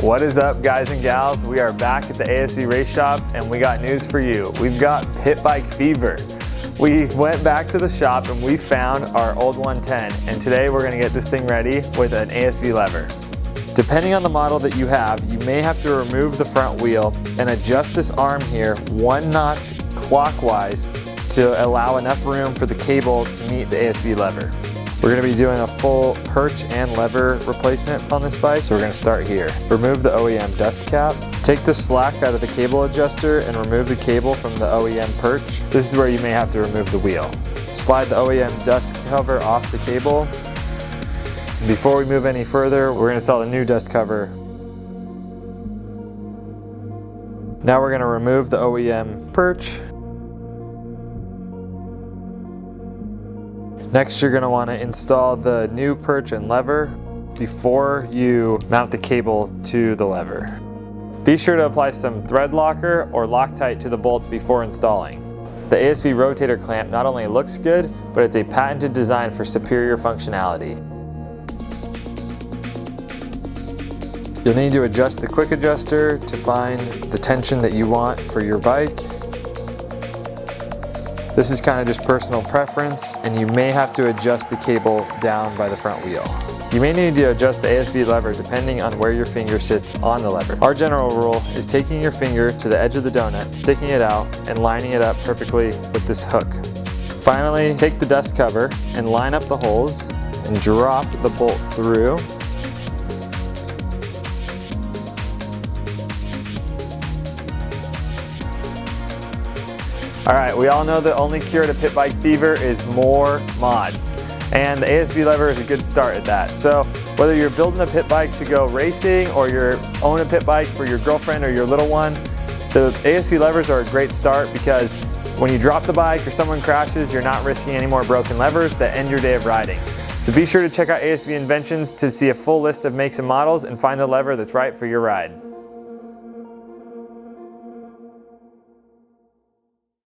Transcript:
What is up, guys and gals? We are back at the ASV Race Shop and we got news for you. We've got pit bike fever. We went back to the shop and we found our old 110, and today we're going to get this thing ready with an ASV lever. Depending on the model that you have, you may have to remove the front wheel and adjust this arm here 1 notch clockwise to allow enough room for the cable to meet the ASV lever. We're going to be doing a full perch and lever replacement on this bike, so we're going to start here. Remove the OEM dust cap. Take the slack out of the cable adjuster and remove the cable from the OEM perch. This is where you may have to remove the wheel. Slide the OEM dust cover off the cable. Before we move any further, we're going to install the new dust cover. Now we're going to remove the OEM perch. Next, you're going to want to install the new perch and lever before you mount the cable to the lever. Be sure to apply some thread locker or Loctite to the bolts before installing. The ASV rotator clamp not only looks good, but it's a patented design for superior functionality. You'll need to adjust the quick adjuster to find the tension that you want for your bike. This is kind of just personal preference, and you may have to adjust the cable down by the front wheel. You may need to adjust the ASV lever depending on where your finger sits on the lever. Our general rule is taking your finger to the edge of the donut, sticking it out, and lining it up perfectly with this hook. Finally, take the dust cover and line up the holes and drop the bolt through. Alright, we all know the only cure to pit bike fever is more mods. And the ASV lever is a good start at that. So whether you're building a pit bike to go racing or you own a pit bike for your girlfriend or your little one, the ASV levers are a great start because when you drop the bike or someone crashes, you're not risking any more broken levers that end your day of riding. So be sure to check out ASV Inventions to see a full list of makes and models and find the lever that's right for your ride.